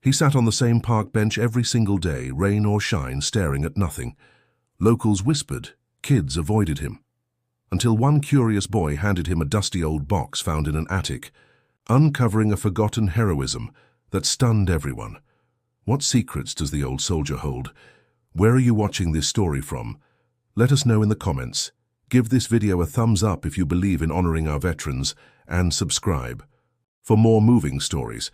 He sat on the same park bench every single day, rain or shine, staring at nothing. Locals whispered, kids avoided him. Until one curious boy handed him a dusty old box found in an attic, uncovering a forgotten heroism that stunned everyone. What secrets does the old soldier hold? Where are you watching this story from? Let us know in the comments. Give this video a thumbs up if you believe in honoring our veterans, and subscribe for more moving stories.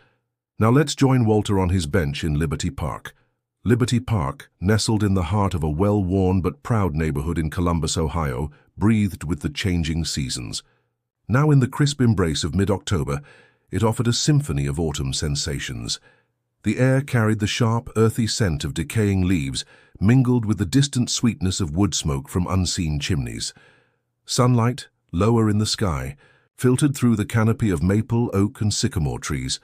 Now let's join Walter on his bench in Liberty Park. Liberty Park, nestled in the heart of a well-worn but proud neighborhood in Columbus, Ohio, breathed with the changing seasons. Now in the crisp embrace of mid-October, it offered a symphony of autumn sensations. The air carried the sharp, earthy scent of decaying leaves, mingled with the distant sweetness of wood smoke from unseen chimneys. Sunlight, lower in the sky, filtered through the canopy of maple, oak, and sycamore trees,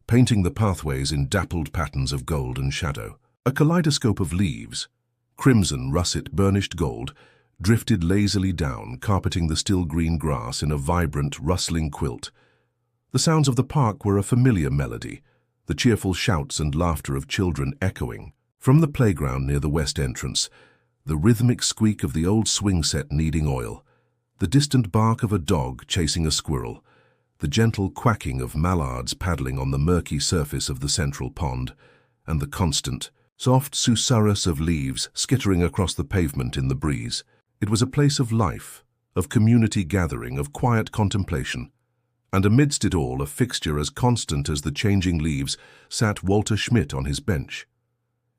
painting the pathways in dappled patterns of gold and shadow. A kaleidoscope of leaves, crimson, russet, burnished gold, drifted lazily down, carpeting the still green grass in a vibrant, rustling quilt. The sounds of the park were a familiar melody, the cheerful shouts and laughter of children echoing. From the playground near the west entrance, the rhythmic squeak of the old swing set needing oil, the distant bark of a dog chasing a squirrel, the gentle quacking of mallards paddling on the murky surface of the central pond, and the constant, soft susurrus of leaves skittering across the pavement in the breeze. It was a place of life, of community gathering, of quiet contemplation. And amidst it all, a fixture as constant as the changing leaves, sat Walter Schmidt on his bench.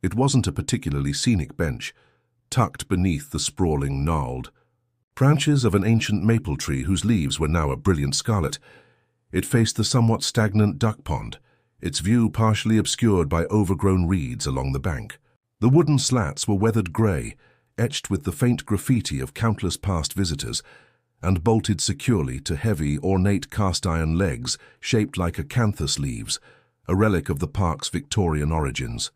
It wasn't a particularly scenic bench, tucked beneath the sprawling, gnarled branches of an ancient maple tree whose leaves were now a brilliant scarlet. It faced the somewhat stagnant duck pond, its view partially obscured by overgrown reeds along the bank. The wooden slats were weathered grey, etched with the faint graffiti of countless past visitors, and bolted securely to heavy, ornate cast-iron legs shaped like acanthus leaves, a relic of the park's Victorian origins.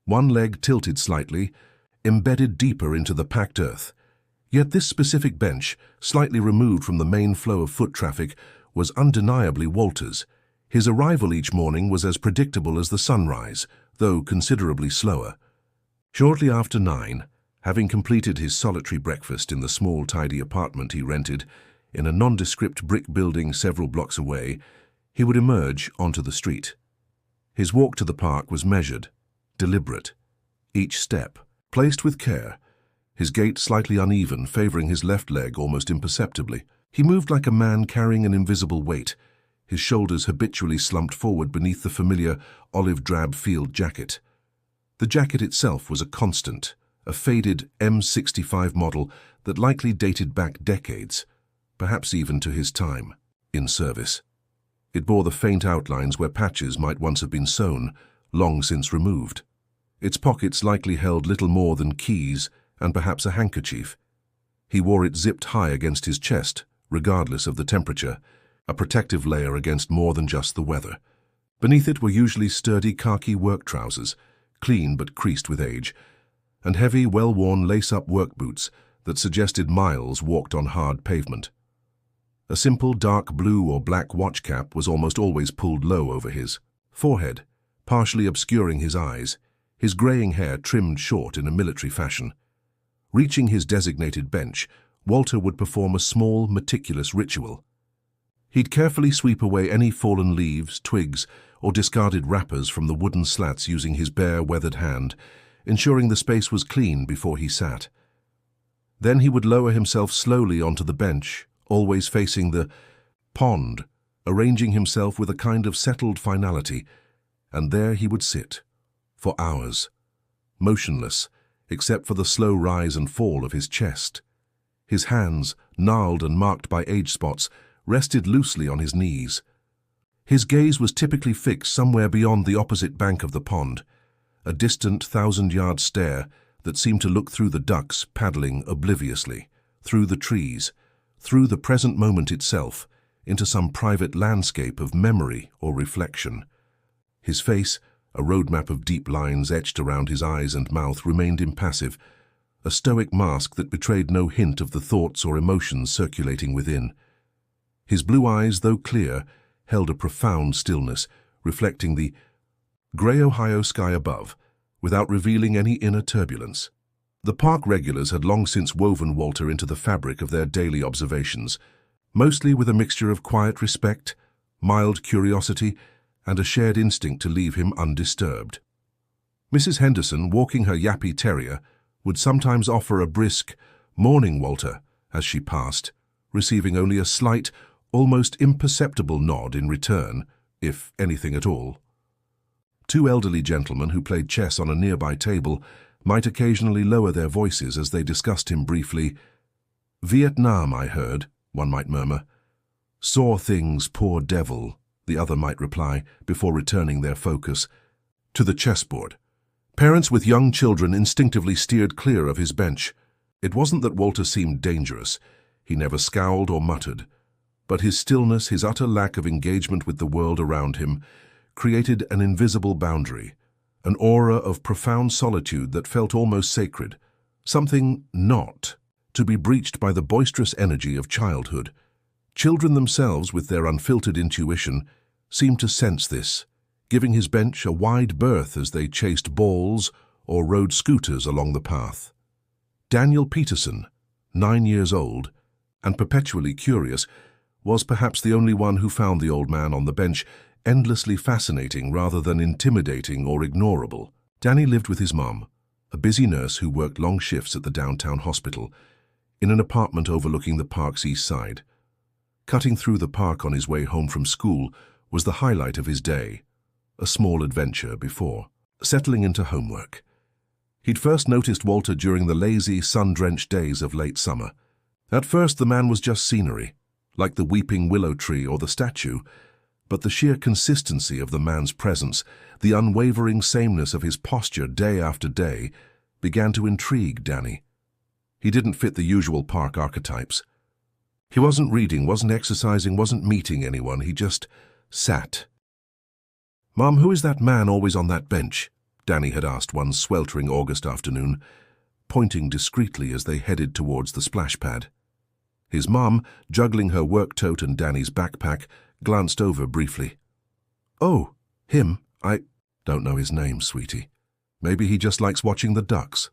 One leg tilted slightly, embedded deeper into the packed earth. Yet this specific bench, slightly removed from the main flow of foot traffic, was undeniably Walter's. His arrival each morning was as predictable as the sunrise, though considerably slower. Shortly after 9, having completed his solitary breakfast in the small, tidy apartment he rented in a nondescript brick building several blocks away, he would emerge onto the street. His walk to the park was measured, deliberate, each step placed with care, his gait slightly uneven, favoring his left leg almost imperceptibly. He moved like a man carrying an invisible weight, his shoulders habitually slumped forward beneath the familiar olive-drab field jacket. The jacket itself was a constant, a faded M65 model that likely dated back decades, perhaps even to his time in service. It bore the faint outlines where patches might once have been sewn, long since removed. Its pockets likely held little more than keys and perhaps a handkerchief. He wore it zipped high against his chest, regardless of the temperature, a protective layer against more than just the weather. Beneath it were usually sturdy khaki work trousers, clean but creased with age, and heavy, well-worn lace-up work boots that suggested miles walked on hard pavement. A simple dark blue or black watch cap was almost always pulled low over his forehead, partially obscuring his eyes, his graying hair trimmed short in a military fashion. Reaching his designated bench, Walter would perform a small, meticulous ritual. He'd carefully sweep away any fallen leaves, twigs, or discarded wrappers from the wooden slats using his bare, weathered hand, ensuring the space was clean before he sat. Then he would lower himself slowly onto the bench, always facing the pond, arranging himself with a kind of settled finality, and there he would sit, for hours, motionless, except for the slow rise and fall of his chest. His hands, gnarled and marked by age spots, rested loosely on his knees. His gaze was typically fixed somewhere beyond the opposite bank of the pond, a distant 1,000-yard stare that seemed to look through the ducks paddling obliviously, through the trees, through the present moment itself, into some private landscape of memory or reflection. His face, a roadmap of deep lines etched around his eyes and mouth, remained impassive, a stoic mask that betrayed no hint of the thoughts or emotions circulating within. His blue eyes, though clear, held a profound stillness, reflecting the Grey Ohio sky above, without revealing any inner turbulence. The park regulars had long since woven Walter into the fabric of their daily observations, mostly with a mixture of quiet respect, mild curiosity, and a shared instinct to leave him undisturbed. Mrs. Henderson, walking her yappy terrier, would sometimes offer a brisk, "Morning, Walter," as she passed, receiving only a slight, almost imperceptible nod in return, if anything at all. Two elderly gentlemen who played chess on a nearby table might occasionally lower their voices as they discussed him briefly. "Vietnam, I heard," one might murmur. "Saw things, poor devil," the other might reply, before returning their focus to the chessboard. Parents with young children instinctively steered clear of his bench. It wasn't that Walter seemed dangerous. He never scowled or muttered. But his stillness, his utter lack of engagement with the world around him, created an invisible boundary, an aura of profound solitude that felt almost sacred, something not to be breached by the boisterous energy of childhood. Children themselves, with their unfiltered intuition, seemed to sense this, giving his bench a wide berth as they chased balls or rode scooters along the path. Daniel Peterson, 9 years old, and perpetually curious, was perhaps the only one who found the old man on the bench endlessly fascinating rather than intimidating or ignorable. Danny lived with his mom, a busy nurse who worked long shifts at the downtown hospital, in an apartment overlooking the park's east side. Cutting through the park on his way home from school was the highlight of his day, a small adventure before settling into homework. He'd first noticed Walter during the lazy, sun-drenched days of late summer. At first, the man was just scenery, like the weeping willow tree or the statue, but the sheer consistency of the man's presence, the unwavering sameness of his posture day after day, began to intrigue Danny. He didn't fit the usual park archetypes. He wasn't reading, wasn't exercising, wasn't meeting anyone. He just sat. "Mom, who is that man always on that bench?" Danny had asked one sweltering August afternoon, pointing discreetly as they headed towards the splash pad. His mom, juggling her work tote and Danny's backpack, glanced over briefly. "Oh, him? I don't know his name, sweetie. Maybe he just likes watching the ducks."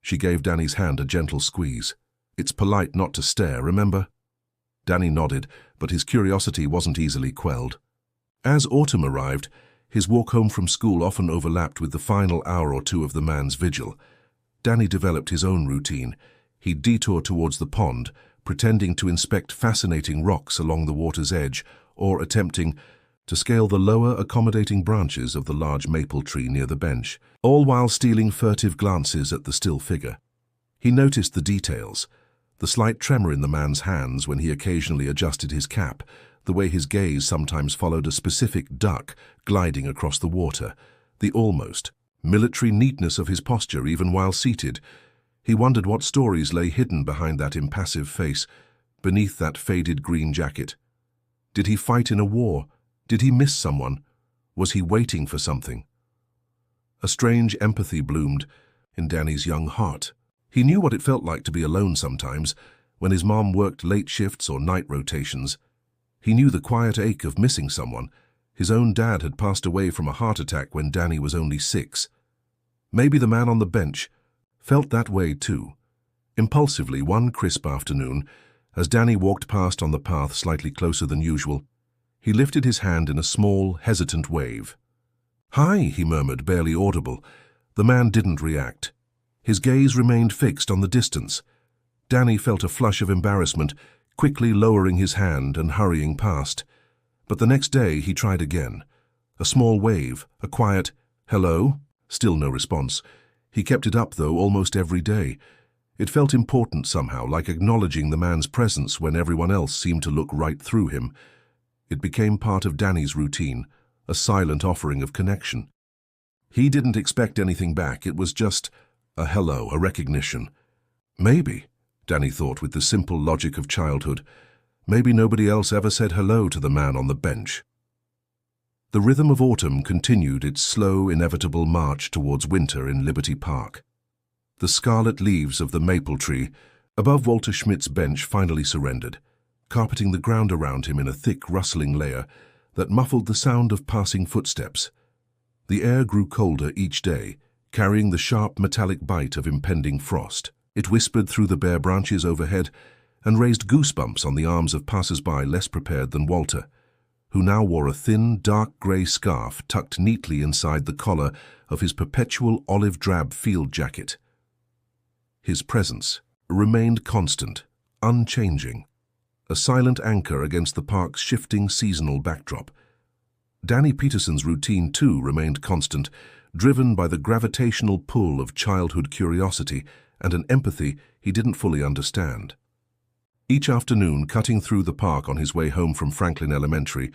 She gave Danny's hand a gentle squeeze. "It's polite not to stare, remember?" Danny nodded, but his curiosity wasn't easily quelled. As autumn arrived, his walk home from school often overlapped with the final hour or two of the man's vigil. Danny developed his own routine. He'd detour towards the pond, pretending to inspect fascinating rocks along the water's edge, or attempting to scale the lower, accommodating branches of the large maple tree near the bench, all while stealing furtive glances at the still figure. He noticed the details, the slight tremor in the man's hands when he occasionally adjusted his cap, the way his gaze sometimes followed a specific duck gliding across the water, the almost military neatness of his posture even while seated. He wondered what stories lay hidden behind that impassive face, beneath that faded green jacket. Did he fight in a war? Did he miss someone? Was he waiting for something? A strange empathy bloomed in Danny's young heart. He knew what it felt like to be alone sometimes, when his mom worked late shifts or night rotations. He knew the quiet ache of missing someone. His own dad had passed away from a heart attack when Danny was only 6. Maybe the man on the bench felt that way too. Impulsively, one crisp afternoon, as Danny walked past on the path slightly closer than usual, he lifted his hand in a small, hesitant wave. "Hi," he murmured, barely audible. The man didn't react. His gaze remained fixed on the distance. Danny felt a flush of embarrassment, quickly lowering his hand and hurrying past. But the next day he tried again. A small wave, a quiet, "Hello?" Still no response. He kept it up, though, almost every day. It felt important somehow, like acknowledging the man's presence when everyone else seemed to look right through him. It became part of Danny's routine, a silent offering of connection. He didn't expect anything back. It was just a hello, a recognition. Maybe, Danny thought with the simple logic of childhood, maybe nobody else ever said hello to the man on the bench. The rhythm of autumn continued its slow, inevitable march towards winter in Liberty Park. The scarlet leaves of the maple tree above Walter Schmidt's bench finally surrendered, carpeting the ground around him in a thick, rustling layer that muffled the sound of passing footsteps. The air grew colder each day, carrying the sharp metallic bite of impending frost. It whispered through the bare branches overhead and raised goosebumps on the arms of passers-by less prepared than Walter, who now wore a thin, dark grey scarf tucked neatly inside the collar of his perpetual olive-drab field jacket. His presence remained constant, unchanging, a silent anchor against the park's shifting seasonal backdrop. Danny Peterson's routine, too, remained constant, driven by the gravitational pull of childhood curiosity and an empathy he didn't fully understand. Each afternoon, cutting through the park on his way home from Franklin Elementary,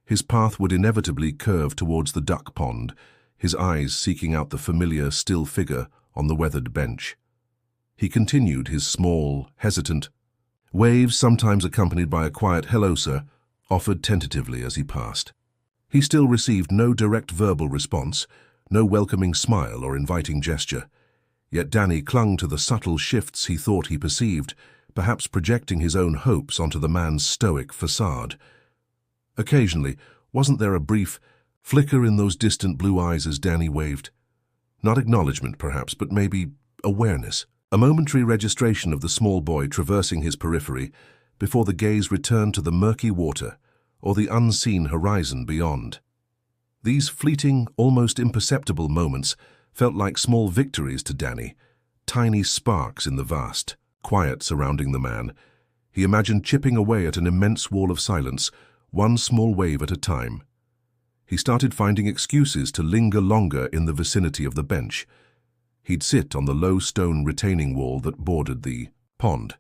his path would inevitably curve towards the duck pond, his eyes seeking out the familiar, still figure on the weathered bench. He continued his small, hesitant waves, sometimes accompanied by a quiet "hello, sir," offered tentatively as he passed. He still received no direct verbal response, no welcoming smile or inviting gesture. Yet Danny clung to the subtle shifts he thought he perceived, perhaps projecting his own hopes onto the man's stoic facade. Occasionally, wasn't there a brief flicker in those distant blue eyes as Danny waved? Not acknowledgement, perhaps, but maybe awareness. A momentary registration of the small boy traversing his periphery before the gaze returned to the murky water or the unseen horizon beyond. These fleeting, almost imperceptible moments felt like small victories to Danny, tiny sparks in the vast, quiet surrounding the man. He imagined chipping away at an immense wall of silence, one small wave at a time. He started finding excuses to linger longer in the vicinity of the bench. He'd sit on the low stone retaining wall that bordered the pond,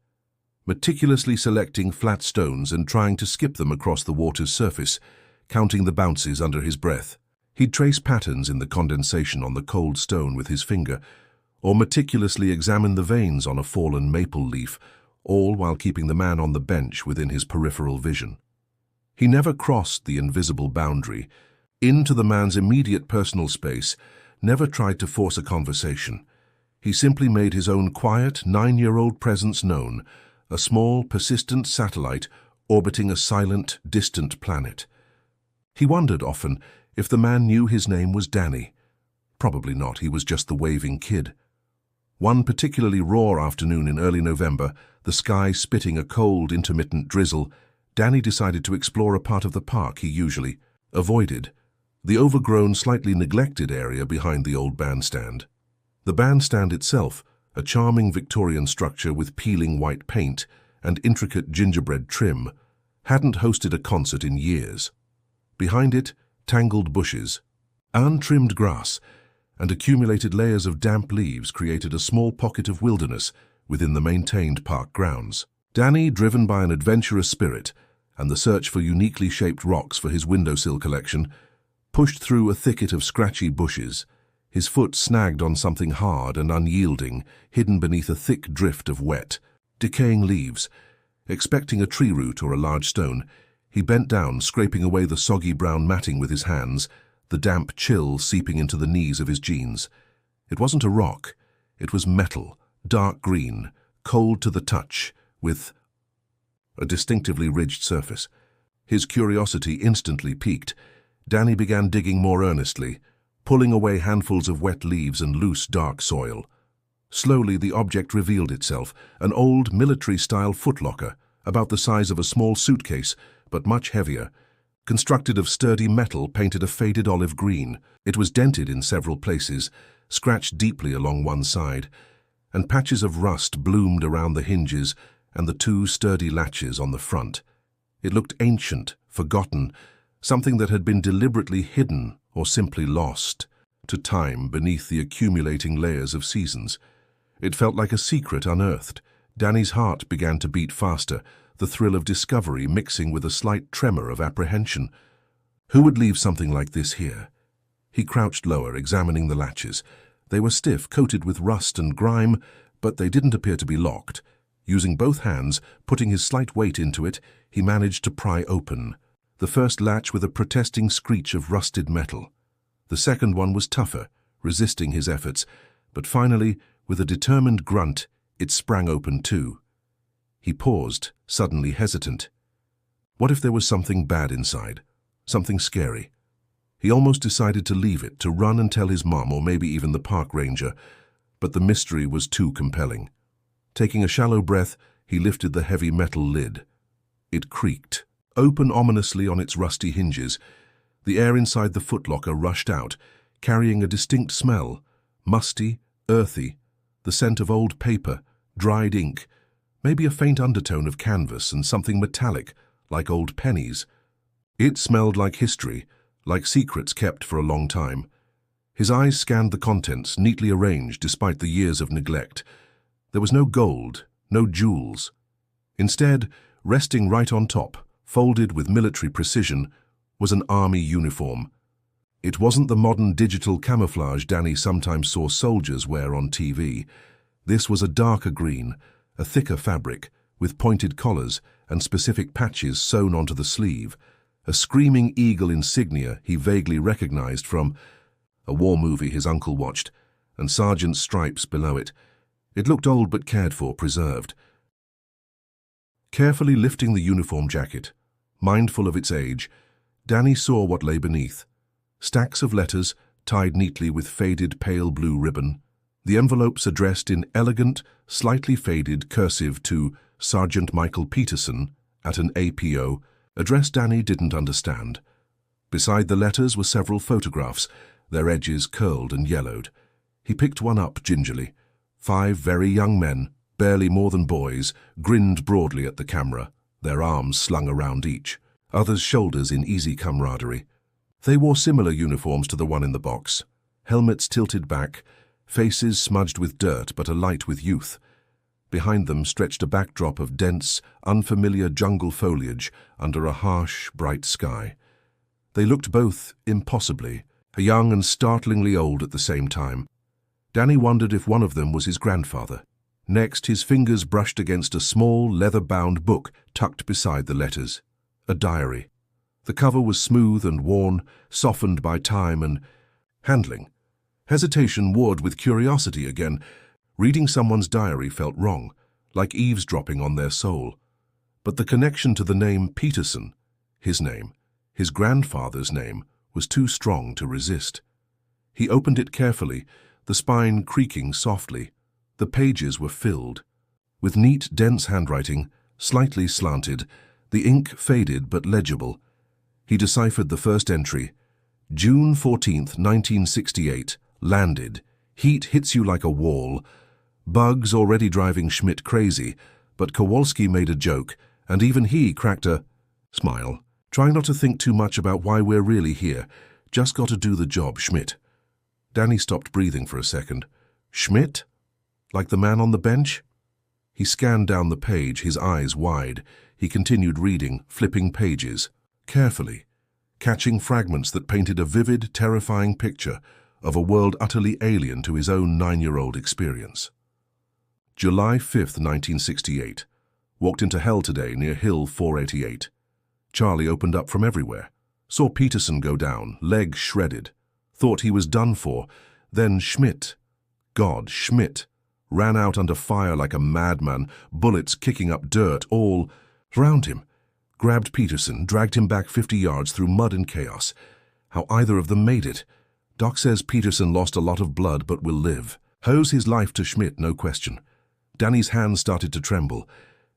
meticulously selecting flat stones and trying to skip them across the water's surface, counting the bounces under his breath. He'd trace patterns in the condensation on the cold stone with his finger, or meticulously examine the veins on a fallen maple leaf, all while keeping the man on the bench within his peripheral vision. He never crossed the invisible boundary into the man's immediate personal space, never tried to force a conversation. He simply made his own quiet, 9-year-old presence known, a small, persistent satellite orbiting a silent, distant planet. He wondered often if the man knew his name was Danny. Probably not, he was just the waving kid. One particularly raw afternoon in early November, the sky spitting a cold, intermittent drizzle, Danny decided to explore a part of the park he usually avoided, the overgrown, slightly neglected area behind the old bandstand. The bandstand itself, a charming Victorian structure with peeling white paint and intricate gingerbread trim, hadn't hosted a concert in years. Behind it, tangled bushes, untrimmed grass, and accumulated layers of damp leaves created a small pocket of wilderness within the maintained park grounds. Danny, driven by an adventurous spirit and the search for uniquely shaped rocks for his windowsill collection, pushed through a thicket of scratchy bushes, his foot snagged on something hard and unyielding, hidden beneath a thick drift of wet, decaying leaves. Expecting a tree root or a large stone, he bent down, scraping away the soggy brown matting with his hands, the damp chill seeping into the knees of his jeans. It wasn't a rock. It was metal, dark green, cold to the touch, with a distinctively ridged surface. His curiosity instantly piqued. Danny began digging more earnestly, pulling away handfuls of wet leaves and loose, dark soil. Slowly, the object revealed itself, an old military-style footlocker, about the size of a small suitcase, but much heavier. Constructed of sturdy metal painted a faded olive green, it was dented in several places, scratched deeply along one side, and patches of rust bloomed around the hinges and the two sturdy latches on the front. It looked ancient, forgotten, something that had been deliberately hidden or simply lost to time beneath the accumulating layers of seasons. It felt like a secret unearthed. Danny's heart began to beat faster, the thrill of discovery mixing with a slight tremor of apprehension. Who would leave something like this here? He crouched lower, examining the latches. They were stiff, coated with rust and grime, but they didn't appear to be locked. Using both hands, putting his slight weight into it, he managed to pry open. The first latch with a protesting screech of rusted metal. The second one was tougher, resisting his efforts, but finally, with a determined grunt, it sprang open too. He paused, suddenly hesitant. What if there was something bad inside? Something scary? He almost decided to leave it, to run and tell his mom or maybe even the park ranger, but the mystery was too compelling. Taking a shallow breath, he lifted the heavy metal lid. It creaked, open ominously on its rusty hinges. The air inside the footlocker rushed out, carrying a distinct smell, musty, earthy, the scent of old paper, dried ink, maybe a faint undertone of canvas and something metallic, like old pennies. It smelled like history, like secrets kept for a long time. His eyes scanned the contents, neatly arranged despite the years of neglect. There was no gold, no jewels. Instead, resting right on top, folded with military precision, was an army uniform. It wasn't the modern digital camouflage Danny sometimes saw soldiers wear on TV. This was a darker green, a thicker fabric, with pointed collars and specific patches sewn onto the sleeve, a screaming eagle insignia he vaguely recognized from a war movie his uncle watched, and sergeant's stripes below it. It looked old but cared for, preserved. Carefully lifting the uniform jacket, mindful of its age, Danny saw what lay beneath. Stacks of letters tied neatly with faded pale blue ribbon. The envelopes addressed in elegant, slightly faded cursive to Sergeant Michael Peterson at an APO, address Danny didn't understand. Beside the letters were several photographs, their edges curled and yellowed. He picked one up gingerly. 5 very young men, barely more than boys, grinned broadly at the camera, their arms slung around each, others' shoulders in easy camaraderie. They wore similar uniforms to the one in the box, helmets tilted back, faces smudged with dirt but alight with youth. Behind them stretched a backdrop of dense, unfamiliar jungle foliage under a harsh, bright sky. They looked both impossibly, young and startlingly old at the same time. Danny wondered if one of them was his grandfather. Next, his fingers brushed against a small, leather-bound book tucked beside the letters. A diary. The cover was smooth and worn, softened by time and handling. Hesitation warred with curiosity again. Reading someone's diary felt wrong, like eavesdropping on their soul. But the connection to the name Peterson, his name, his grandfather's name, was too strong to resist. He opened it carefully, the spine creaking softly. The pages were filled. With neat, dense handwriting, slightly slanted, the ink faded but legible. He deciphered the first entry. June 14th, 1968, landed. Heat hits you like a wall. Bugs already driving Schmidt crazy, but Kowalski made a joke, and even he cracked a smile, trying not to think too much about why we're really here. Just got to do the job, Schmidt. Danny stopped breathing for a second. Schmidt? Like the man on the bench? He scanned down the page, his eyes wide. He continued reading, flipping pages, carefully, catching fragments that painted a vivid, terrifying picture of a world utterly alien to his own 9-year-old experience. July 5th, 1968. Walked into hell today near Hill 488. Charlie opened up from everywhere. Saw Peterson go down, leg shredded. Thought he was done for. Then Schmidt, God, Schmidt, ran out under fire like a madman, bullets kicking up dirt all around him. Grabbed Peterson, dragged him back 50 yards through mud and chaos. How either of them made it. Doc says Peterson lost a lot of blood but will live. Owes his life to Schmidt, no question. Danny's hands started to tremble.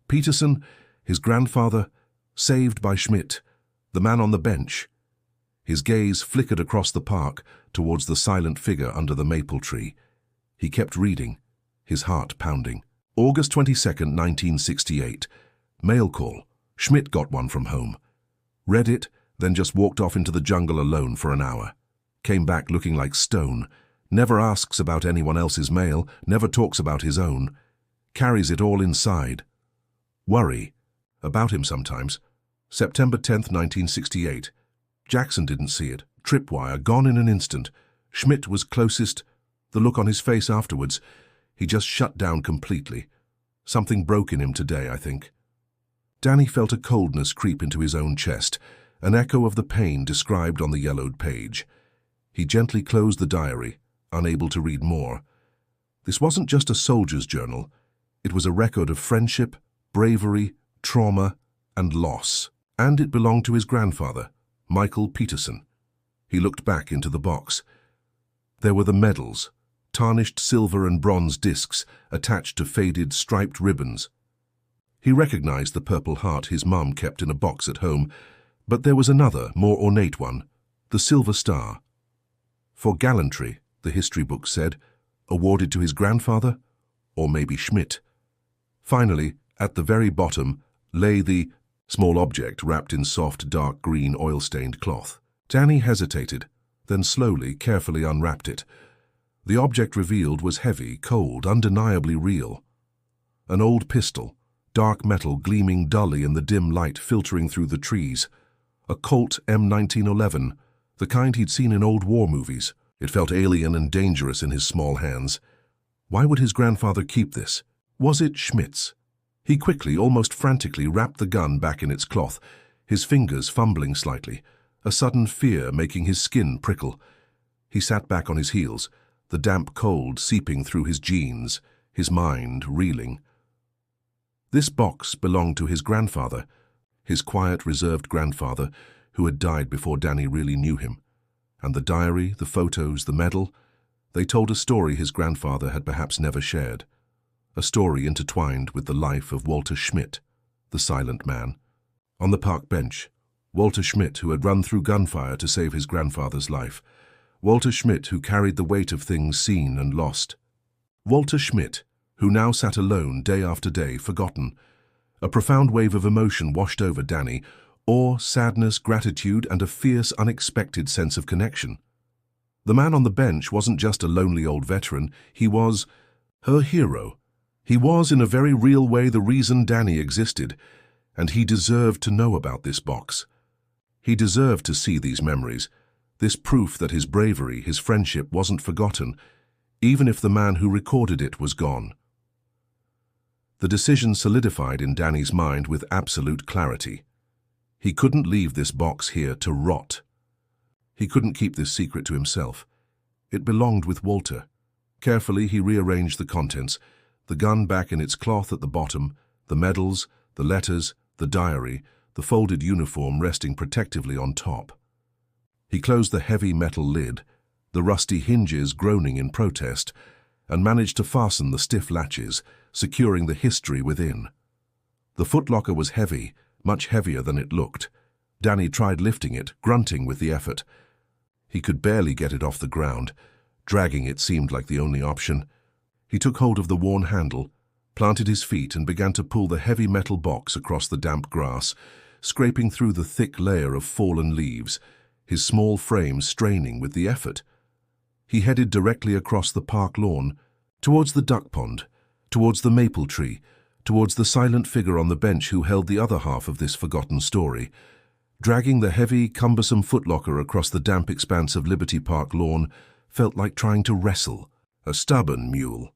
Peterson, his grandfather, saved by Schmidt, the man on the bench. His gaze flickered across the park towards the silent figure under the maple tree. He kept reading, his heart pounding. August 22nd, 1968. Mail call. Schmidt got one from home. Read it, then just walked off into the jungle alone for an hour. Came back looking like stone. Never asks about anyone else's mail, never talks about his own. Carries it all inside. Worry. About him sometimes. September 10th, 1968. Jackson didn't see it. Tripwire, gone in an instant. Schmidt was closest. The look on his face afterwards. He just shut down completely. Something broke in him today, I think. Danny felt a coldness creep into his own chest, an echo of the pain described on the yellowed page. He gently closed the diary, unable to read more. This wasn't just a soldier's journal. It was a record of friendship, bravery, trauma, and loss. And it belonged to his grandfather, Michael Peterson. He looked back into the box. There were the medals, tarnished silver and bronze discs attached to faded, striped ribbons. He recognized the Purple Heart his mum kept in a box at home, but there was another, more ornate one, the Silver Star. For gallantry, the history book said, awarded to his grandfather, or maybe Schmidt. Finally, at the very bottom, lay the small object wrapped in soft, dark green, oil-stained cloth. Danny hesitated, then slowly, carefully unwrapped it. The object revealed was heavy, cold, undeniably real. An old pistol, dark metal gleaming dully in the dim light filtering through the trees. A Colt M1911, the kind he'd seen in old war movies. It felt alien and dangerous in his small hands. Why would his grandfather keep this? Was it Schmidt's? He quickly, almost frantically, wrapped the gun back in its cloth, his fingers fumbling slightly, a sudden fear making his skin prickle. He sat back on his heels, the damp cold seeping through his jeans, his mind reeling. This box belonged to his grandfather, his quiet, reserved grandfather, who had died before Danny really knew him. And the diary, the photos, the medal, they told a story his grandfather had perhaps never shared. A story intertwined with the life of Walter Schmidt, the silent man. On the park bench, Walter Schmidt, who had run through gunfire to save his grandfather's life. Walter Schmidt, who carried the weight of things seen and lost. Walter Schmidt, who now sat alone day after day, forgotten. A profound wave of emotion washed over Danny, awe, sadness, gratitude, and a fierce, unexpected sense of connection. The man on the bench wasn't just a lonely old veteran, he was her hero. He was, in a very real way, the reason Danny existed, and he deserved to know about this box. He deserved to see these memories, this proof that his bravery, his friendship wasn't forgotten, even if the man who recorded it was gone. The decision solidified in Danny's mind with absolute clarity. He couldn't leave this box here to rot. He couldn't keep this secret to himself. It belonged with Walter. Carefully, he rearranged the contents, the gun back in its cloth at the bottom, the medals, the letters, the diary, the folded uniform resting protectively on top. He closed the heavy metal lid, the rusty hinges groaning in protest, and managed to fasten the stiff latches, securing the history within. The footlocker was heavy, much heavier than it looked. Danny tried lifting it, grunting with the effort. He could barely get it off the ground. Dragging it seemed like the only option. He took hold of the worn handle, planted his feet, and began to pull the heavy metal box across the damp grass, scraping through the thick layer of fallen leaves, his small frame straining with the effort. He headed directly across the park lawn, towards the duck pond, towards the maple tree, towards the silent figure on the bench who held the other half of this forgotten story. Dragging the heavy, cumbersome footlocker across the damp expanse of Liberty Park lawn felt like trying to wrestle, a stubborn mule.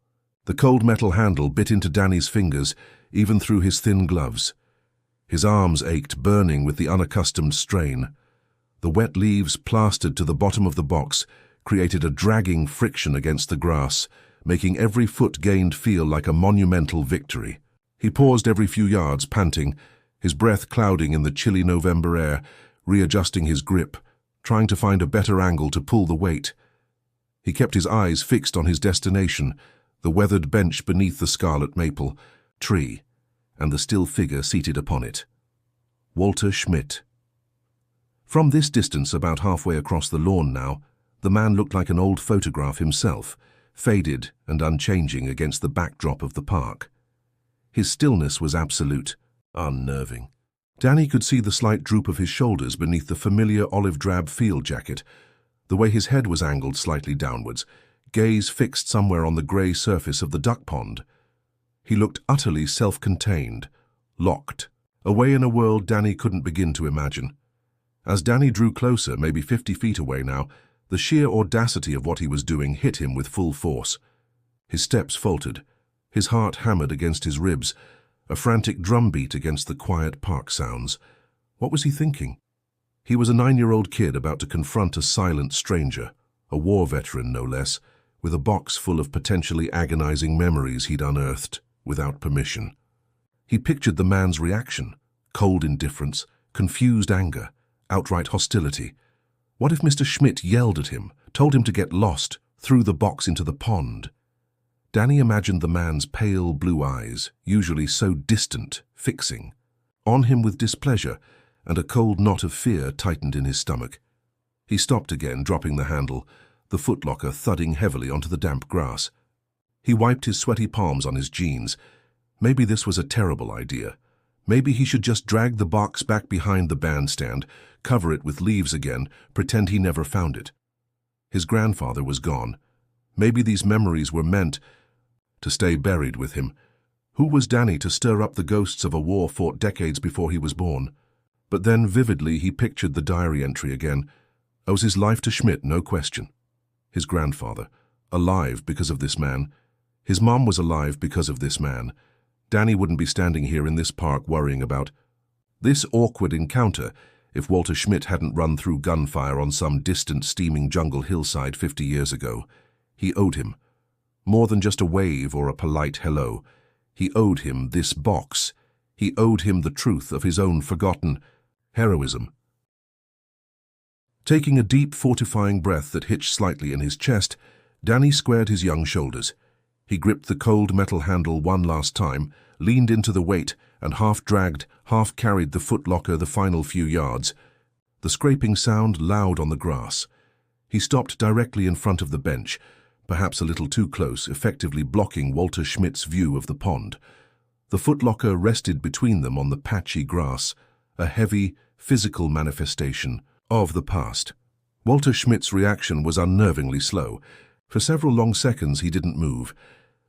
The cold metal handle bit into Danny's fingers, even through his thin gloves. His arms ached, burning with the unaccustomed strain. The wet leaves plastered to the bottom of the box created a dragging friction against the grass, making every foot gained feel like a monumental victory. He paused every few yards, panting, his breath clouding in the chilly November air, readjusting his grip, trying to find a better angle to pull the weight. He kept his eyes fixed on his destination, the weathered bench beneath the scarlet maple tree, and the still figure seated upon it. Walter Schmidt. From this distance, about halfway across the lawn now, the man looked like an old photograph himself, faded and unchanging against the backdrop of the park. His stillness was absolute, unnerving. Danny could see the slight droop of his shoulders beneath the familiar olive-drab field jacket, the way his head was angled slightly downwards, gaze fixed somewhere on the grey surface of the duck pond. He looked utterly self-contained, locked, away in a world Danny couldn't begin to imagine. As Danny drew closer, maybe 50 feet away now, the sheer audacity of what he was doing hit him with full force. His steps faltered, his heart hammered against his ribs, a frantic drumbeat against the quiet park sounds. What was he thinking? He was a 9-year-old kid about to confront a silent stranger, a war veteran no less, with a box full of potentially agonizing memories he'd unearthed without permission. He pictured the man's reaction, cold indifference, confused anger, outright hostility. What if Mr. Schmidt yelled at him, told him to get lost, threw the box into the pond? Danny imagined the man's pale blue eyes, usually so distant, fixing on him with displeasure, and a cold knot of fear tightened in his stomach. He stopped again, dropping the handle, the footlocker thudding heavily onto the damp grass. He wiped his sweaty palms on his jeans. Maybe this was a terrible idea. Maybe he should just drag the box back behind the bandstand, cover it with leaves again, pretend he never found it. His grandfather was gone. Maybe these memories were meant to stay buried with him. Who was Danny to stir up the ghosts of a war fought decades before he was born? But then vividly he pictured the diary entry again. Owes his life to Schmidt, no question. His grandfather, alive because of this man. His mom was alive because of this man. Danny wouldn't be standing here in this park worrying about this awkward encounter if Walter Schmidt hadn't run through gunfire on some distant steaming jungle hillside 50 years ago. He owed him. More than just a wave or a polite hello. He owed him this box. He owed him the truth of his own forgotten heroism. Taking a deep, fortifying breath that hitched slightly in his chest, Danny squared his young shoulders. He gripped the cold metal handle one last time, leaned into the weight, and half-dragged, half-carried the footlocker the final few yards. The scraping sound loud on the grass. He stopped directly in front of the bench, perhaps a little too close, effectively blocking Walter Schmidt's view of the pond. The footlocker rested between them on the patchy grass, a heavy, physical manifestation of the past. Walter Schmidt's reaction was unnervingly slow. For several long seconds he didn't move,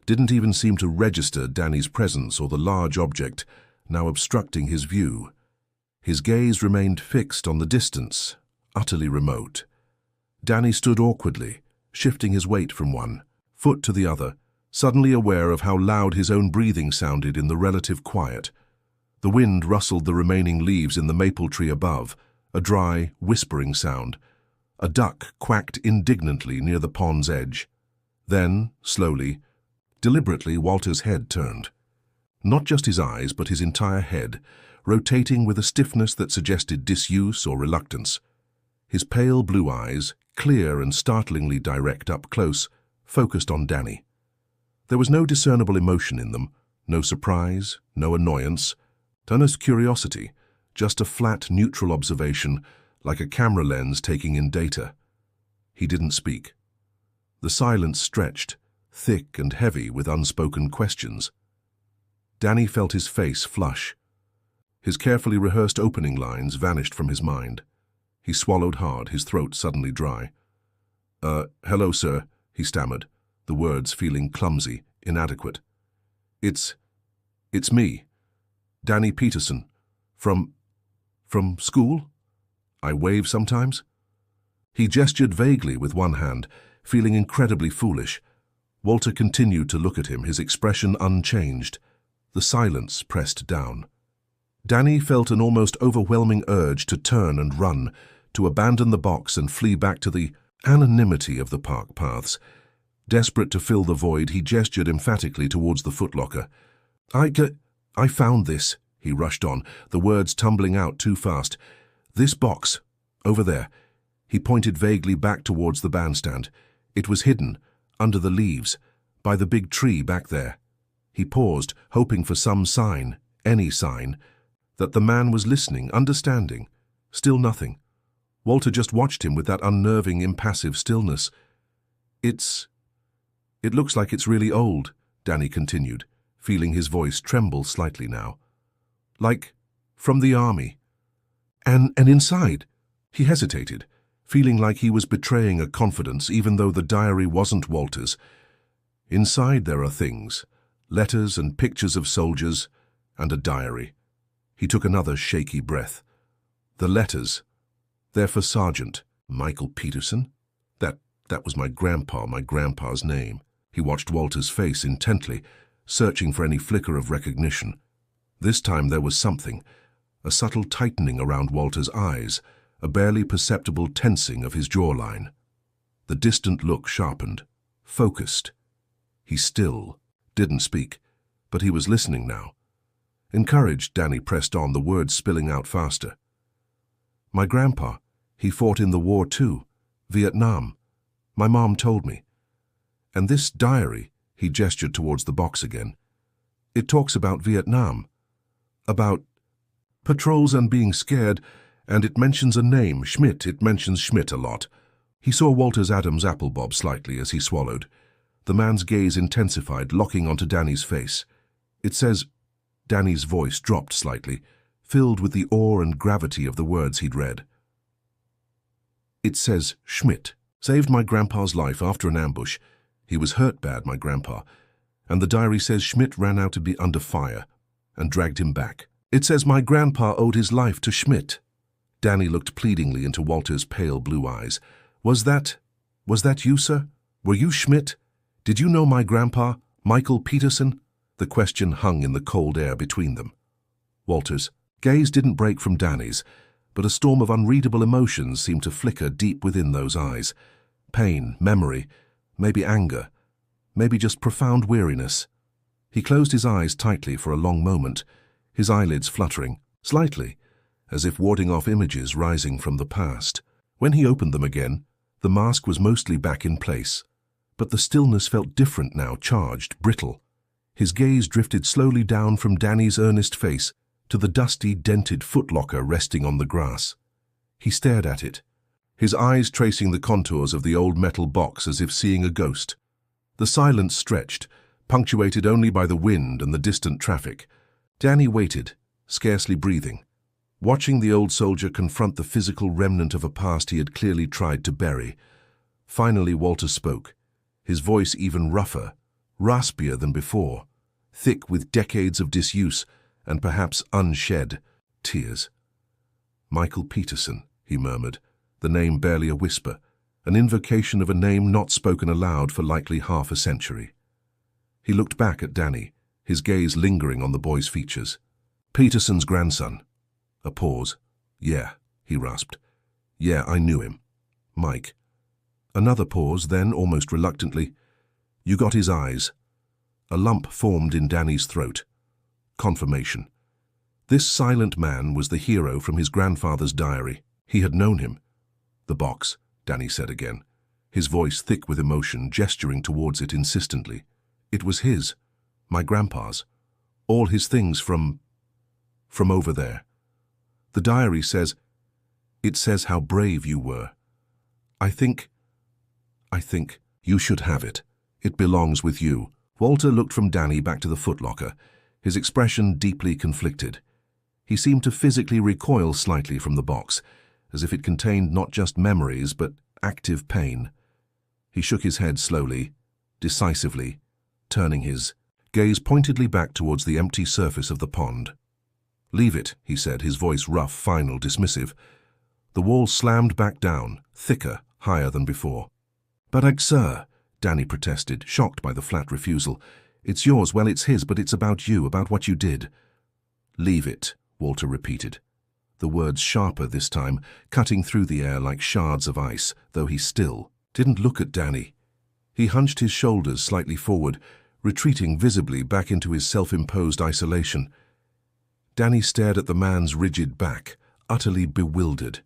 didn't even seem to register Danny's presence or the large object now obstructing his view. His gaze remained fixed on the distance, utterly remote. Danny stood awkwardly, shifting his weight from one foot to the other, suddenly aware of how loud his own breathing sounded in the relative quiet. The wind rustled the remaining leaves in the maple tree above, a dry, whispering sound. A duck quacked indignantly near the pond's edge. Then, slowly, deliberately, Walter's head turned. Not just his eyes, but his entire head, rotating with a stiffness that suggested disuse or reluctance. His pale blue eyes, clear and startlingly direct up close, focused on Danny. There was no discernible emotion in them, no surprise, no annoyance, no curiosity, just a flat, neutral observation, like a camera lens taking in data. He didn't speak. The silence stretched, thick and heavy with unspoken questions. Danny felt his face flush. His carefully rehearsed opening lines vanished from his mind. He swallowed hard, his throat suddenly dry. Hello, sir," he stammered, the words feeling clumsy, inadequate. It's me, Danny Peterson, from school? I wave sometimes." He gestured vaguely with one hand, feeling incredibly foolish. Walter continued to look at him, his expression unchanged. The silence pressed down. Danny felt an almost overwhelming urge to turn and run, to abandon the box and flee back to the anonymity of the park paths. Desperate to fill the void, he gestured emphatically towards the footlocker. I found this," he rushed on, the words tumbling out too fast. "This box, over there." He pointed vaguely back towards the bandstand. It was hidden, under the leaves, by the big tree back there. He paused, hoping for some sign, any sign, that the man was listening, understanding. Still nothing. Walter just watched him with that unnerving, impassive stillness. It looks like it's really old," Danny continued, feeling his voice tremble slightly now. "Like, from the army. And inside," he hesitated, feeling like he was betraying a confidence even though the diary wasn't Walter's. "Inside there are things, letters and pictures of soldiers, and a diary." He took another shaky breath. "The letters, they're for Sergeant Michael Peterson? That was my grandpa's name." He watched Walter's face intently, searching for any flicker of recognition. This time there was something, a subtle tightening around Walter's eyes, a barely perceptible tensing of his jawline. The distant look sharpened, focused. He still didn't speak, but he was listening now. Encouraged, Danny pressed on, the words spilling out faster. "My grandpa, He fought in the war too. Vietnam. My mom told me. And this diary, he gestured towards the box again. It talks about Vietnam. About patrols and being scared, and it mentions a name, Schmidt. It mentions Schmidt a lot. He saw Walter's Adam's apple bob slightly as he swallowed. The man's gaze intensified, locking onto Danny's face. It says, Danny's voice dropped slightly, filled with the awe and gravity of the words he'd read. It says, Schmidt saved my grandpa's life after an ambush. He was hurt bad, my grandpa. And the diary says Schmidt ran out to be under fire and dragged him back. It says my grandpa owed his life to Schmidt. Danny looked pleadingly into Walter's pale blue eyes. Was that you, sir? Were you Schmidt? Did you know my grandpa, Michael Peterson? The question hung in the cold air between them. Walter's gaze didn't break from Danny's, but a storm of unreadable emotions seemed to flicker deep within those eyes. Pain, memory, maybe anger, maybe just profound weariness. He closed his eyes tightly for a long moment, his eyelids fluttering, slightly, as if warding off images rising from the past. When he opened them again, the mask was mostly back in place, but the stillness felt different now, charged, brittle. His gaze drifted slowly down from Danny's earnest face to the dusty, dented footlocker resting on the grass. He stared at it, his eyes tracing the contours of the old metal box as if seeing a ghost. The silence stretched, punctuated only by the wind and the distant traffic. Danny waited, scarcely breathing, watching the old soldier confront the physical remnant of a past he had clearly tried to bury. Finally, Walter spoke, his voice even rougher, raspier than before, thick with decades of disuse and perhaps unshed tears. Michael Peterson, he murmured, the name barely a whisper, an invocation of a name not spoken aloud for likely half a century. He looked back at Danny, his gaze lingering on the boy's features. Peterson's grandson. A pause. Yeah, he rasped. Yeah, I knew him. Mike. Another pause, then, almost reluctantly, you got his eyes. A lump formed in Danny's throat. Confirmation. This silent man was the hero from his grandfather's diary. He had known him. The box, Danny said again, his voice thick with emotion, gesturing towards it insistently. It was his, my grandpa's. All his things from over there. The diary says, it says how brave you were. I think you should have it. It belongs with you. Walter looked from Danny back to the footlocker, his expression deeply conflicted. He seemed to physically recoil slightly from the box, as if it contained not just memories but active pain. He shook his head slowly, decisively, turning his gaze pointedly back towards the empty surface of the pond. Leave it, he said, his voice rough, final, dismissive. The wall slammed back down, thicker, higher than before. But sir, Danny protested, shocked by the flat refusal. It's yours, well, it's his, but it's about you, about what you did. Leave it, Walter repeated, the words sharper this time, cutting through the air like shards of ice, though he still didn't look at Danny. He hunched his shoulders slightly forward, retreating visibly back into his self-imposed isolation. Danny stared at the man's rigid back, utterly bewildered.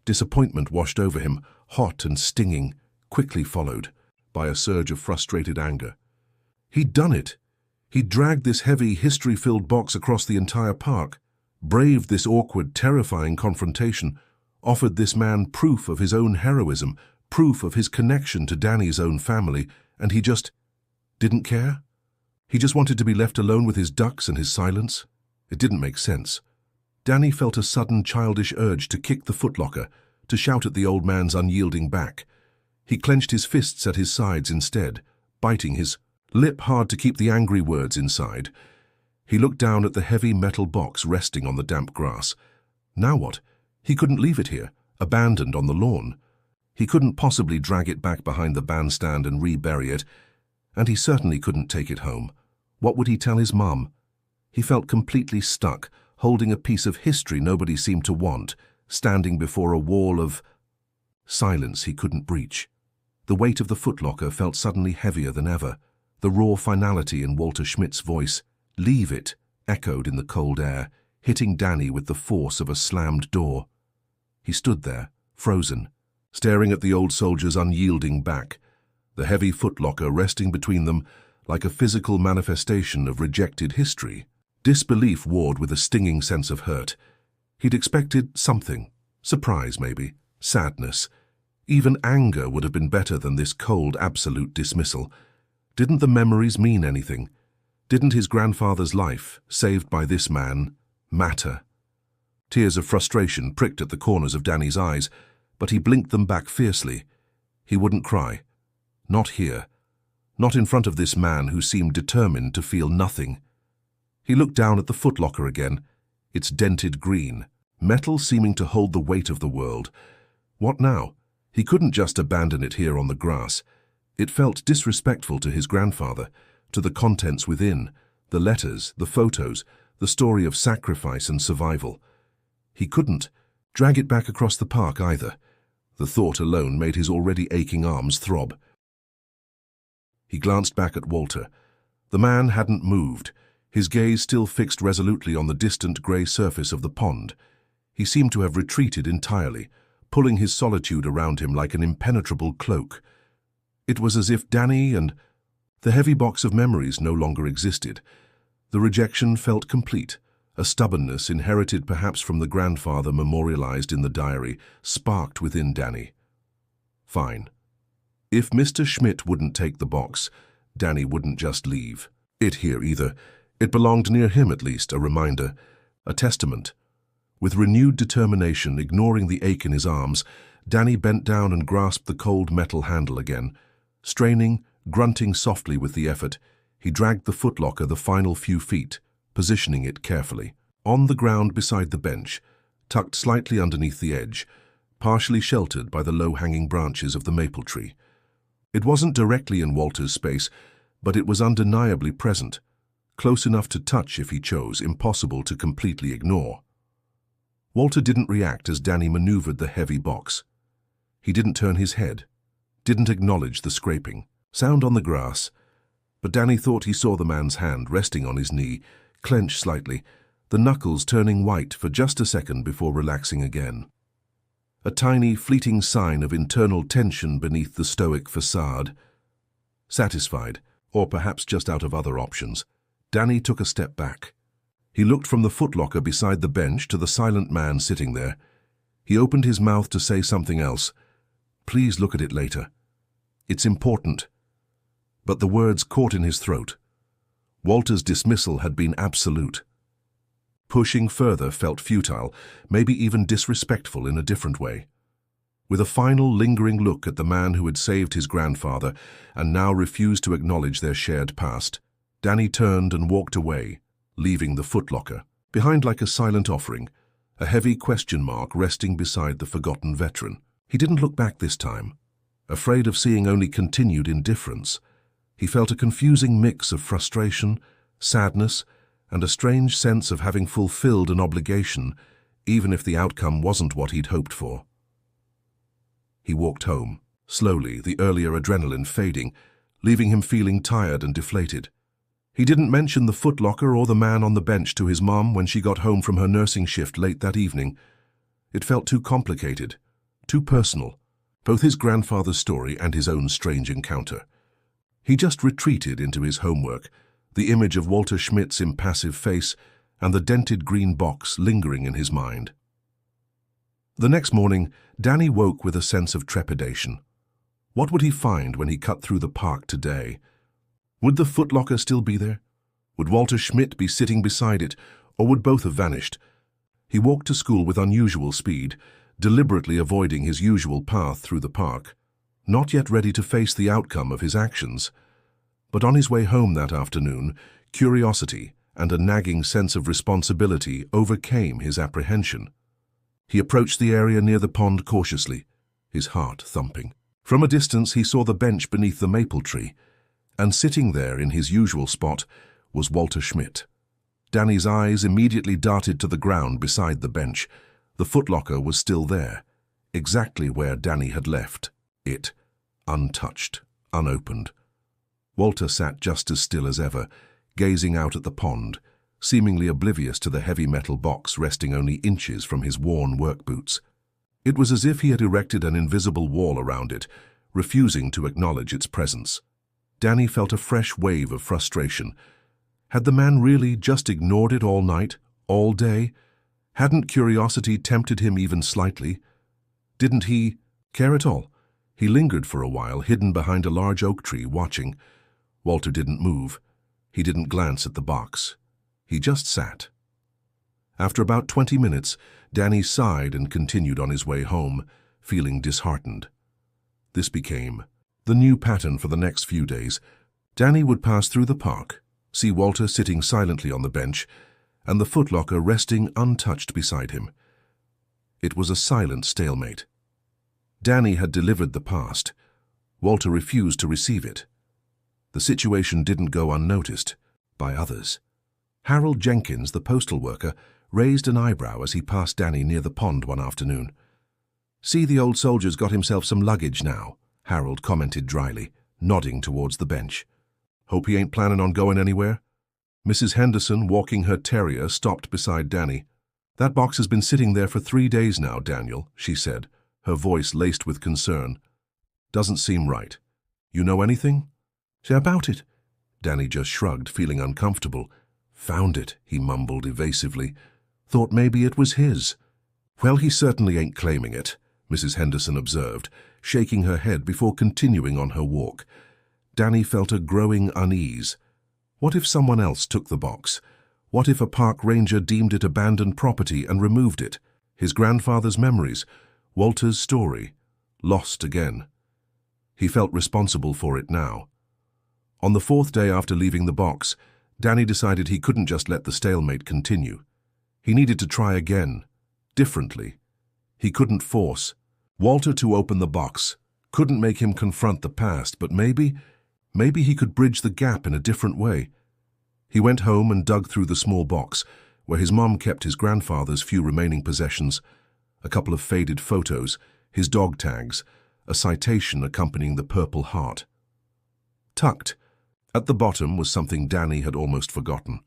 Disappointment washed over him, hot and stinging, quickly followed by a surge of frustrated anger. He'd done it. He'd dragged this heavy, history-filled box across the entire park, braved this awkward, terrifying confrontation, offered this man proof of his own heroism, proof of his connection to Danny's own family, and he just didn't care? He just wanted to be left alone with his ducks and his silence? It didn't make sense. Danny felt a sudden childish urge to kick the footlocker, to shout at the old man's unyielding back. He clenched his fists at his sides instead, biting his lip hard to keep the angry words inside. He looked down at the heavy metal box resting on the damp grass. Now what? He couldn't leave it here, abandoned on the lawn. He couldn't possibly drag it back behind the bandstand and rebury it, and he certainly couldn't take it home. What would he tell his mum? He felt completely stuck, holding a piece of history nobody seemed to want, standing before a wall of silence he couldn't breach. The weight of the footlocker felt suddenly heavier than ever. The raw finality in Walter Schmidt's voice, "Leave it," echoed in the cold air, hitting Danny with the force of a slammed door. He stood there, frozen, staring at the old soldier's unyielding back, the heavy footlocker resting between them like a physical manifestation of rejected history. Disbelief warred with a stinging sense of hurt. He'd expected something, surprise maybe, sadness. Even anger would have been better than this cold, absolute dismissal. Didn't the memories mean anything? Didn't his grandfather's life, saved by this man, matter? Tears of frustration pricked at the corners of Danny's eyes, but he blinked them back fiercely. He wouldn't cry. Not here. Not in front of this man who seemed determined to feel nothing. He looked down at the footlocker again, its dented green, metal seeming to hold the weight of the world. What now? He couldn't just abandon it here on the grass. It felt disrespectful to his grandfather, to the contents within, the letters, the photos, the story of sacrifice and survival. He couldn't drag it back across the park either. The thought alone made his already aching arms throb. He glanced back at Walter. The man hadn't moved, his gaze still fixed resolutely on the distant grey surface of the pond. He seemed to have retreated entirely, pulling his solitude around him like an impenetrable cloak. It was as if Danny and the heavy box of memories no longer existed. The rejection felt complete. A stubbornness inherited perhaps from the grandfather memorialized in the diary sparked within Danny. Fine. If Mr. Schmidt wouldn't take the box, Danny wouldn't just leave it here either. It belonged near him at least, a reminder, a testament. With renewed determination, ignoring the ache in his arms, Danny bent down and grasped the cold metal handle again. Straining, grunting softly with the effort, he dragged the footlocker the final few feet, positioning it carefully. On the ground beside the bench, tucked slightly underneath the edge, partially sheltered by the low-hanging branches of the maple tree. It wasn't directly in Walter's space, but it was undeniably present, close enough to touch if he chose, impossible to completely ignore. Walter didn't react as Danny maneuvered the heavy box. He didn't turn his head, didn't acknowledge the scraping. Sound on the grass, but Danny thought he saw the man's hand resting on his knee, clench slightly, the knuckles turning white for just a second before relaxing again. A tiny, fleeting sign of internal tension beneath the stoic facade. Satisfied, or perhaps just out of other options, Danny took a step back. He looked from the footlocker beside the bench to the silent man sitting there. He opened his mouth to say something else. Please look at it later. It's important. But the words caught in his throat. Walter's dismissal had been absolute. Pushing further felt futile, maybe even disrespectful in a different way. With a final lingering look at the man who had saved his grandfather and now refused to acknowledge their shared past, Danny turned and walked away, leaving the footlocker. Behind like a silent offering, a heavy question mark resting beside the forgotten veteran. He didn't look back this time. Afraid of seeing only continued indifference, he felt a confusing mix of frustration, sadness, and a strange sense of having fulfilled an obligation, even if the outcome wasn't what he'd hoped for. He walked home, slowly, the earlier adrenaline fading, leaving him feeling tired and deflated. He didn't mention the footlocker or the man on the bench to his mom when she got home from her nursing shift late that evening. It felt too complicated, too personal, both his grandfather's story and his own strange encounter. He just retreated into his homework, the image of Walter Schmidt's impassive face and the dented green box lingering in his mind. The next morning, Danny woke with a sense of trepidation. What would he find when he cut through the park today? Would the footlocker still be there? Would Walter Schmidt be sitting beside it, or would both have vanished? He walked to school with unusual speed, deliberately avoiding his usual path through the park, not yet ready to face the outcome of his actions. But on his way home that afternoon, curiosity and a nagging sense of responsibility overcame his apprehension. He approached the area near the pond cautiously, his heart thumping. From a distance he saw the bench beneath the maple tree, and sitting there in his usual spot was Walter Schmidt. Danny's eyes immediately darted to the ground beside the bench. The footlocker was still there, exactly where Danny had left it, untouched, unopened. Walter sat just as still as ever, gazing out at the pond, seemingly oblivious to the heavy metal box resting only inches from his worn work boots. It was as if he had erected an invisible wall around it, refusing to acknowledge its presence. Danny felt a fresh wave of frustration. Had the man really just ignored it all night, all day? Hadn't curiosity tempted him even slightly? Didn't he care at all? He lingered for a while, hidden behind a large oak tree, watching. Walter didn't move. He didn't glance at the box. He just sat. After about 20 minutes, Danny sighed and continued on his way home, feeling disheartened. This became the new pattern for the next few days. Danny would pass through the park, see Walter sitting silently on the bench, and the footlocker resting untouched beside him. It was a silent stalemate. Danny had delivered the past. Walter refused to receive it. The situation didn't go unnoticed by others. Harold Jenkins, the postal worker, raised an eyebrow as he passed Danny near the pond one afternoon. "See, the old soldier's got himself some luggage now," Harold commented dryly, nodding towards the bench. "Hope he ain't planning on going anywhere?" Mrs. Henderson, walking her terrier, stopped beside Danny. "That box has been sitting there for 3 days now, Daniel," she said, her voice laced with concern. "Doesn't seem right. You know anything?" "Say about it." Danny just shrugged, feeling uncomfortable. "Found it," he mumbled evasively. "Thought maybe it was his." "Well, he certainly ain't claiming it," Mrs. Henderson observed, shaking her head before continuing on her walk. Danny felt a growing unease. What if someone else took the box? What if a park ranger deemed it abandoned property and removed it? His grandfather's memories, Walter's story, lost again. He felt responsible for it now. On the 4th day after leaving the box, Danny decided he couldn't just let the stalemate continue. He needed to try again, differently. He couldn't force Walter to open the box, couldn't make him confront the past, but maybe he could bridge the gap in a different way. He went home and dug through the small box, where his mom kept his grandfather's few remaining possessions, a couple of faded photos, his dog tags, a citation accompanying the Purple Heart. Tucked at the bottom was something Danny had almost forgotten.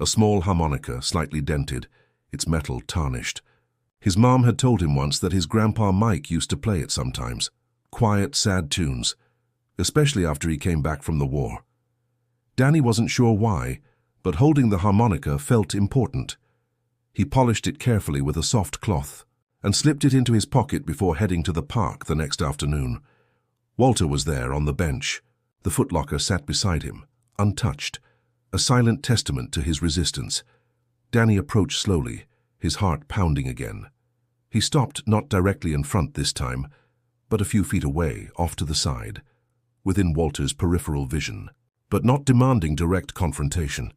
A small harmonica, slightly dented, its metal tarnished. His mom had told him once that his grandpa Mike used to play it sometimes. Quiet, sad tunes, especially after he came back from the war. Danny wasn't sure why, but holding the harmonica felt important. He polished it carefully with a soft cloth and slipped it into his pocket before heading to the park the next afternoon. Walter was there on the bench. The footlocker sat beside him, untouched, a silent testament to his resistance. Danny approached slowly, his heart pounding again. He stopped not directly in front this time, but a few feet away, off to the side, within Walter's peripheral vision, but not demanding direct confrontation.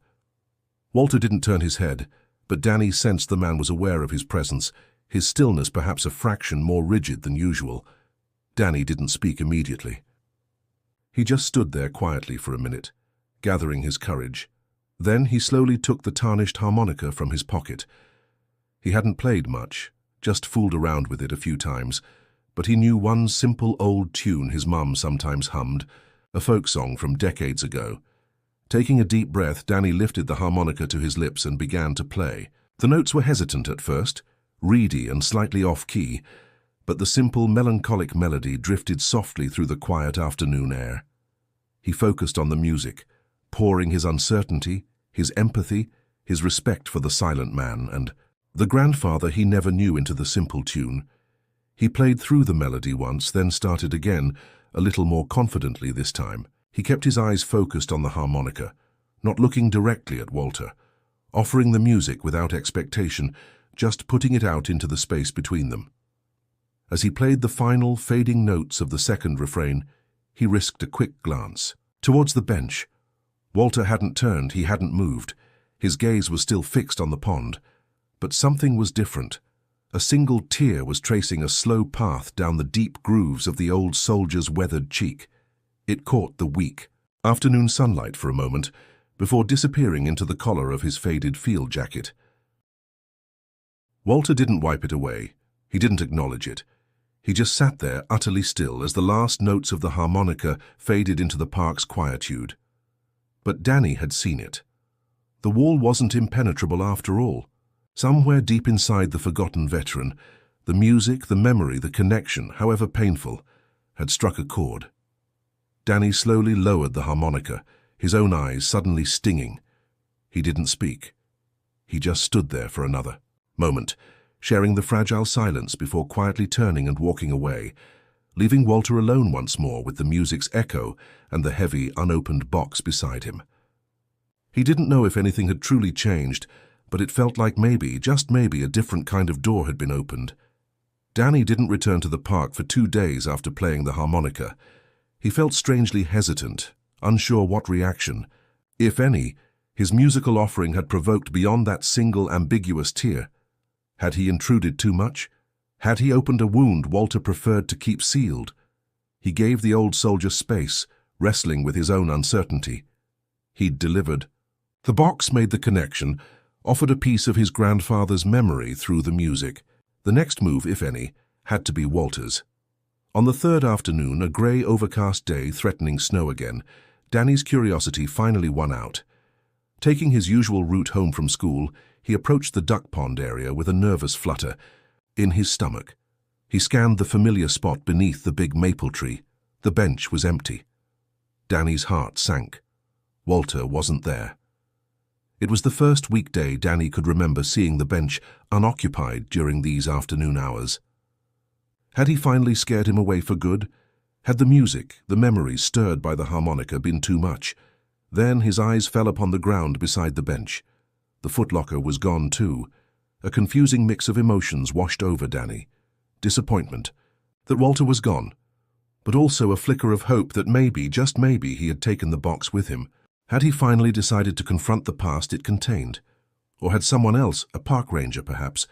Walter didn't turn his head, but Danny sensed the man was aware of his presence, his stillness perhaps a fraction more rigid than usual. Danny didn't speak immediately. He just stood there quietly for a minute, gathering his courage. Then he slowly took the tarnished harmonica from his pocket. He hadn't played much, just fooled around with it a few times, but he knew one simple old tune his mum sometimes hummed, a folk song from decades ago. Taking a deep breath, Danny lifted the harmonica to his lips and began to play. The notes were hesitant at first, reedy and slightly off-key, but the simple, melancholic melody drifted softly through the quiet afternoon air. He focused on the music, pouring his uncertainty, his empathy, his respect for the silent man and the grandfather he never knew into the simple tune. He played through the melody once, then started again, a little more confidently this time. He kept his eyes focused on the harmonica, not looking directly at Walter, offering the music without expectation, just putting it out into the space between them. As he played the final, fading notes of the second refrain, he risked a quick glance towards the bench. Walter hadn't turned, he hadn't moved. His gaze was still fixed on the pond. But something was different. A single tear was tracing a slow path down the deep grooves of the old soldier's weathered cheek. It caught the weak, afternoon sunlight for a moment, before disappearing into the collar of his faded field jacket. Walter didn't wipe it away. He didn't acknowledge it. He just sat there utterly still as the last notes of the harmonica faded into the park's quietude. But Danny had seen it. The wall wasn't impenetrable after all. Somewhere deep inside the forgotten veteran, The music, the memory, the connection, however painful, had struck a chord. Danny slowly lowered the harmonica, his own eyes suddenly stinging. He didn't speak. He just stood there for another moment, sharing the fragile silence before quietly turning and walking away, leaving Walter alone once more with the music's echo and the heavy, unopened box beside him. He didn't know if anything had truly changed, but it felt like maybe, just maybe, a different kind of door had been opened. Danny didn't return to the park for 2 days after playing the harmonica. He felt strangely hesitant, unsure what reaction, if any, his musical offering had provoked beyond that single ambiguous tear. Had he intruded too much? Had he opened a wound Walter preferred to keep sealed? He gave the old soldier space, wrestling with his own uncertainty. He'd delivered. The box made the connection, offered a piece of his grandfather's memory through the music. The next move, if any, had to be Walter's. On the third afternoon, a grey, overcast day threatening snow again, Danny's curiosity finally won out. Taking his usual route home from school, he approached the duck pond area with a nervous flutter in his stomach. He scanned the familiar spot beneath the big maple tree. The bench was empty. Danny's heart sank. Walter wasn't there. It was the first weekday Danny could remember seeing the bench unoccupied during these afternoon hours. Had he finally scared him away for good? Had the music, the memories stirred by the harmonica been too much? Then his eyes fell upon the ground beside the bench. The footlocker was gone too. A confusing mix of emotions washed over Danny. Disappointment that Walter was gone, but also a flicker of hope that maybe, just maybe, he had taken the box with him. Had he finally decided to confront the past it contained? Or had someone else, a park ranger perhaps,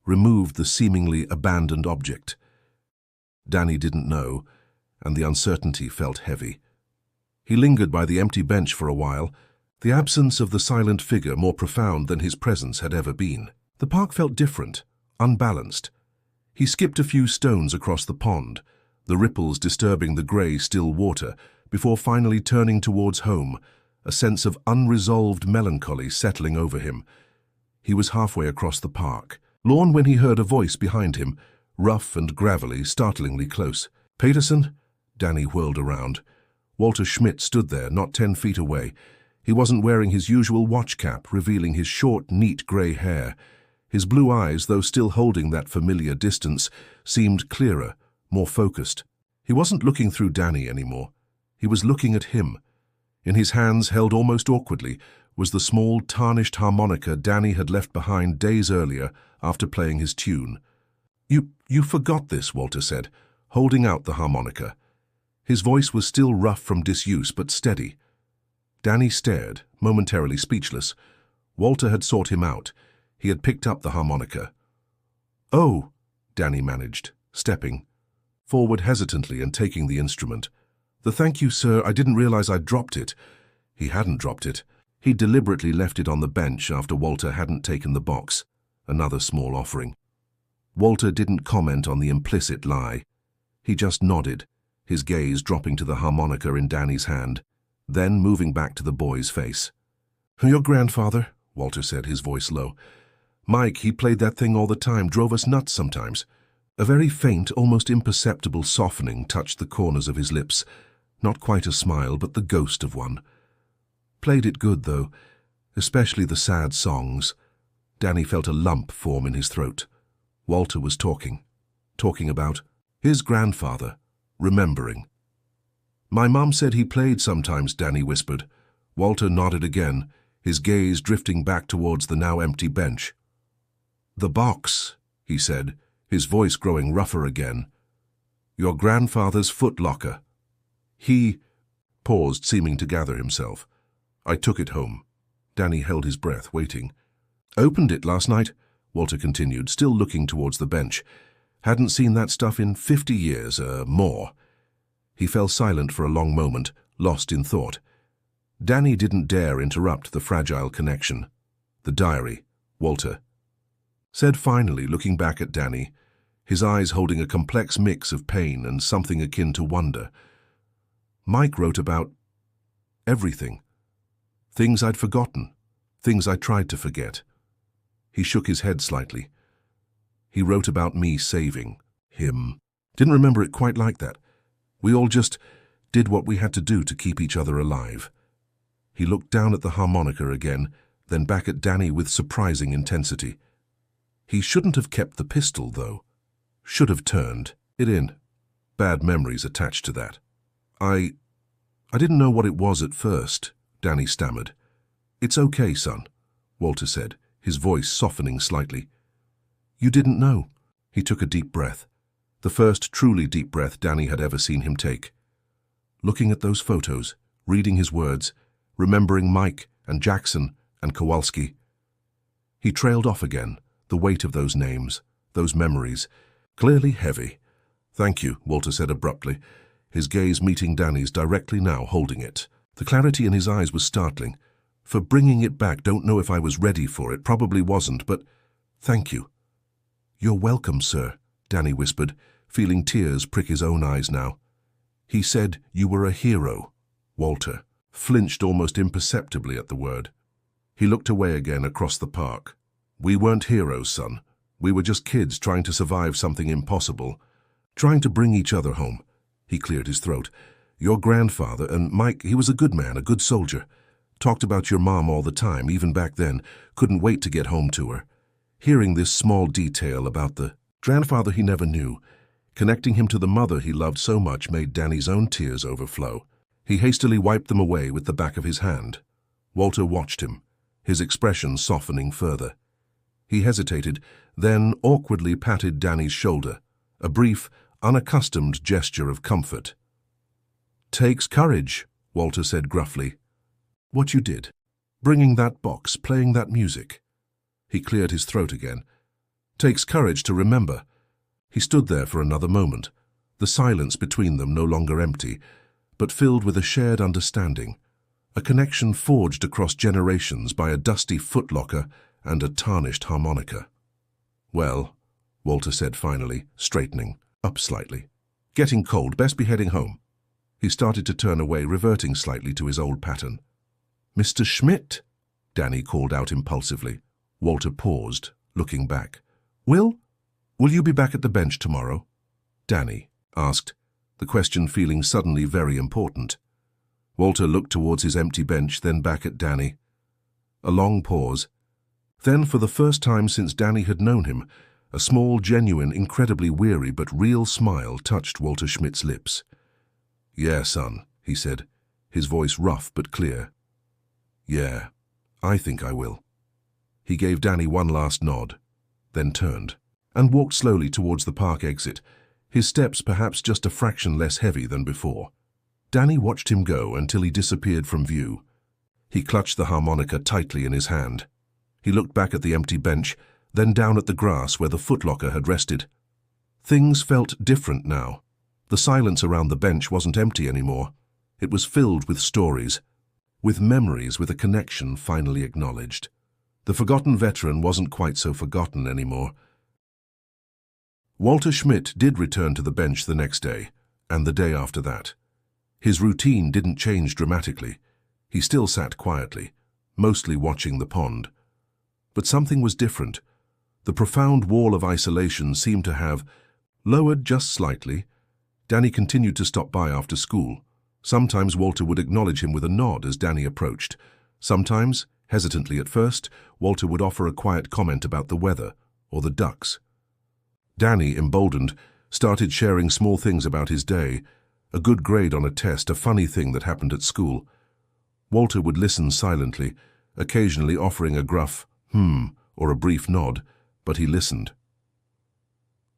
removed the seemingly abandoned object? Danny didn't know, and the uncertainty felt heavy. He lingered by the empty bench for a while, the absence of the silent figure more profound than his presence had ever been. The park felt different, unbalanced. He skipped a few stones across the pond, the ripples disturbing the grey, still water, before finally turning towards home, a sense of unresolved melancholy settling over him. He was halfway across the park lawn when he heard a voice behind him, rough and gravelly, startlingly close. "Peterson?" Danny whirled around. Walter Schmidt stood there, not 10 feet away. He wasn't wearing his usual watch cap, revealing his short, neat grey hair. His blue eyes, though still holding that familiar distance, seemed clearer, more focused. He wasn't looking through Danny anymore. He was looking at him. In his hands, held almost awkwardly, was the small, tarnished harmonica Danny had left behind days earlier after playing his tune. You forgot this," Walter said, holding out the harmonica. His voice was still rough from disuse, but steady. Danny stared, momentarily speechless. Walter had sought him out. He had picked up the harmonica. "Oh," Danny managed, stepping forward hesitantly and taking the instrument. "Thank you, sir. I didn't realize I'd dropped it." He hadn't dropped it. He deliberately left it on the bench after Walter hadn't taken the box. Another small offering. Walter didn't comment on the implicit lie. He just nodded, his gaze dropping to the harmonica in Danny's hand, then moving back to the boy's face. "Your grandfather," Walter said, his voice low. "Mike, he played that thing all the time, drove us nuts sometimes." A very faint, almost imperceptible softening touched the corners of his lips. Not quite a smile, but the ghost of one. Played it good, though, especially the sad songs. Danny felt a lump form in his throat. Walter was talking about his grandfather, remembering. "My mom said he played sometimes," Danny whispered. Walter nodded again, his gaze drifting back towards the now empty bench. "The box," he said, his voice growing rougher again. "Your grandfather's footlocker. He—" paused, seeming to gather himself. "I took it home." Danny held his breath, waiting. "Opened it last night," Walter continued, still looking towards the bench. "Hadn't seen that stuff in 50 years, more." He fell silent for a long moment, lost in thought. Danny didn't dare interrupt the fragile connection. "The diary," Walter said finally, looking back at Danny, his eyes holding a complex mix of pain and something akin to wonder. "Mike wrote about everything. Things I'd forgotten, things I tried to forget." He shook his head slightly. He wrote about me saving him. Didn't remember it quite like that. We all just did what we had to do to keep each other alive. He looked down at the harmonica again, then back at Danny with surprising intensity. He shouldn't have kept the pistol, though. Should have turned it in. Bad memories attached to that. I didn't know what it was at first, Danny stammered. It's okay, son, Walter said, his voice softening slightly. You didn't know. He took a deep breath, the first truly deep breath Danny had ever seen him take. Looking at those photos, reading his words, remembering Mike and Jackson and Kowalski. He trailed off again, the weight of those names, those memories, clearly heavy. Thank you, Walter said abruptly, his gaze meeting Danny's directly now, holding it. The clarity in his eyes was startling. For bringing it back, don't know if I was ready for it, probably wasn't, but thank you. You're welcome, sir, Danny whispered, feeling tears prick his own eyes now. He said you were a hero. Walter flinched almost imperceptibly at the word. He looked away again across the park. We weren't heroes, son. We were just kids trying to survive something impossible, trying to bring each other home. He cleared his throat. Your grandfather, and Mike, he was a good man, a good soldier. Talked about your mom all the time, even back then. Couldn't wait to get home to her. Hearing this small detail about the grandfather he never knew, connecting him to the mother he loved so much, made Danny's own tears overflow. He hastily wiped them away with the back of his hand. Walter watched him, his expression softening further. He hesitated, then awkwardly patted Danny's shoulder, a brief, unaccustomed gesture of comfort. Takes courage, Walter said gruffly. What you did, bringing that box, playing that music. He cleared his throat again. Takes courage to remember. He stood there for another moment, the silence between them no longer empty, but filled with a shared understanding, a connection forged across generations by a dusty footlocker and a tarnished harmonica. Well, Walter said finally, straightening up slightly. Getting cold, best be heading home. He started to turn away, reverting slightly to his old pattern. Mr. Schmidt, Danny called out impulsively. Walter paused, looking back. Will you be back at the bench tomorrow? Danny asked, the question feeling suddenly very important. Walter looked towards his empty bench, then back at Danny. A long pause. Then, for the first time since Danny had known him, a small, genuine, incredibly weary but real smile touched Walter Schmidt's lips. Yeah, son, he said, his voice rough but clear. Yeah, I think I will. He gave Danny one last nod, then turned, and walked slowly towards the park exit, his steps perhaps just a fraction less heavy than before. Danny watched him go until he disappeared from view. He clutched the harmonica tightly in his hand. He looked back at the empty bench, then down at the grass where the footlocker had rested. Things felt different now. The silence around the bench wasn't empty anymore. It was filled with stories, with memories, with a connection finally acknowledged. The forgotten veteran wasn't quite so forgotten anymore. Walter Schmidt did return to the bench the next day, and the day after that. His routine didn't change dramatically. He still sat quietly, mostly watching the pond. But something was different. The profound wall of isolation seemed to have lowered just slightly. Danny continued to stop by after school. Sometimes Walter would acknowledge him with a nod as Danny approached. Sometimes, hesitantly at first, Walter would offer a quiet comment about the weather or the ducks. Danny, emboldened, started sharing small things about his day, a good grade on a test, a funny thing that happened at school. Walter would listen silently, occasionally offering a gruff or a brief nod, but he listened.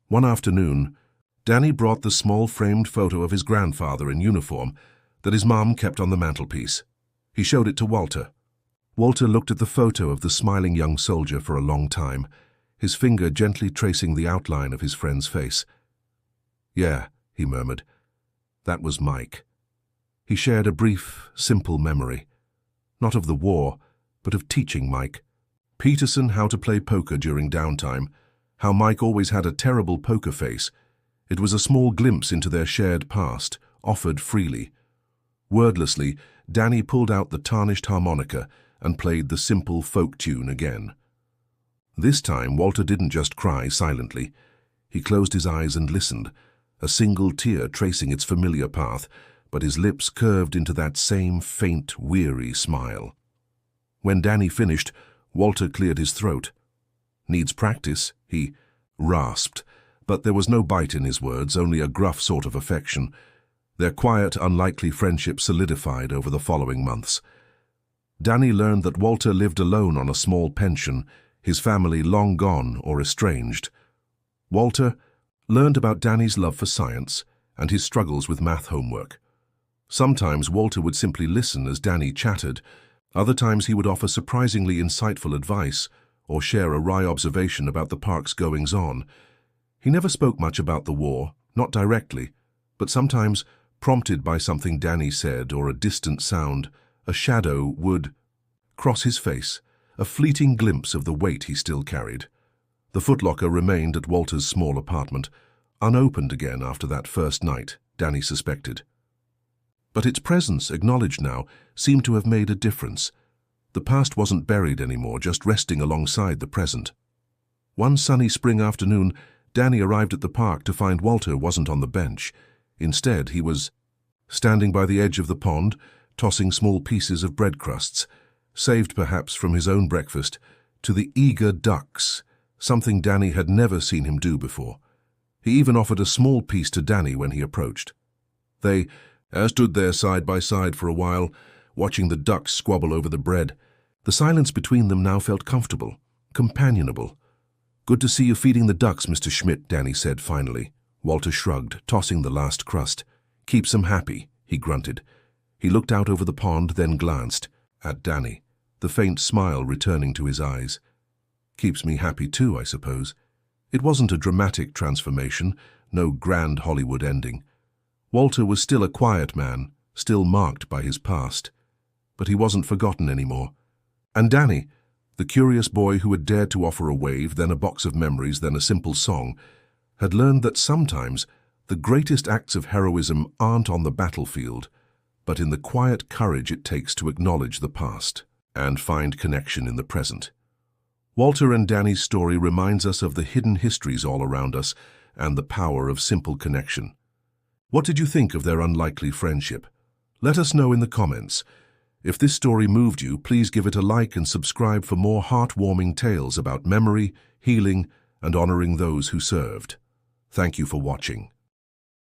One afternoon, Danny brought the small framed photo of his grandfather in uniform that his mom kept on the mantelpiece. He showed it to Walter. Walter looked at the photo of the smiling young soldier for a long time, his finger gently tracing the outline of his friend's face. Yeah, he murmured. That was Mike. He shared a brief, simple memory, not of the war, but of teaching Mike Peterson how to play poker during downtime, how Mike always had a terrible poker face. It was a small glimpse into their shared past, offered freely. Wordlessly, Danny pulled out the tarnished harmonica and played the simple folk tune again. This time, Walter didn't just cry silently. He closed his eyes and listened, a single tear tracing its familiar path, but his lips curved into that same faint, weary smile. When Danny finished, Walter cleared his throat. "Needs practice," he rasped, but there was no bite in his words, only a gruff sort of affection. Their quiet, unlikely friendship solidified over the following months. Danny learned that Walter lived alone on a small pension, his family long gone or estranged. Walter learned about Danny's love for science and his struggles with math homework. Sometimes Walter would simply listen as Danny chattered. Other times he would offer surprisingly insightful advice or share a wry observation about the park's goings-on. He never spoke much about the war, not directly, but sometimes, prompted by something Danny said or a distant sound, a shadow would cross his face, a fleeting glimpse of the weight he still carried. The footlocker remained at Walter's small apartment, unopened again after that first night, Danny suspected. But its presence, acknowledged now, seemed to have made a difference. The past wasn't buried anymore, just resting alongside the present. One sunny spring afternoon, Danny arrived at the park to find Walter wasn't on the bench. Instead, he was standing by the edge of the pond, tossing small pieces of bread crusts, saved perhaps from his own breakfast, to the eager ducks, something Danny had never seen him do before. He even offered a small piece to Danny when he approached. They stood there side by side for a while, watching the ducks squabble over the bread. The silence between them now felt comfortable, companionable. "Good to see you feeding the ducks, Mr. Schmidt," Danny said finally. Walter shrugged, tossing the last crust. "Keeps them happy," he grunted. He looked out over the pond, then glanced at Danny, the faint smile returning to his eyes. "Keeps me happy too, I suppose." It wasn't a dramatic transformation, no grand Hollywood ending. Walter was still a quiet man, still marked by his past. But he wasn't forgotten anymore. And Danny, the curious boy who had dared to offer a wave, then a box of memories, then a simple song, had learned that sometimes the greatest acts of heroism aren't on the battlefield, but in the quiet courage it takes to acknowledge the past and find connection in the present. Walter and Danny's story reminds us of the hidden histories all around us and the power of simple connection. What did you think of their unlikely friendship? Let us know in the comments. If this story moved you, please give it a like and subscribe for more heartwarming tales about memory, healing, and honoring those who served. Thank you for watching.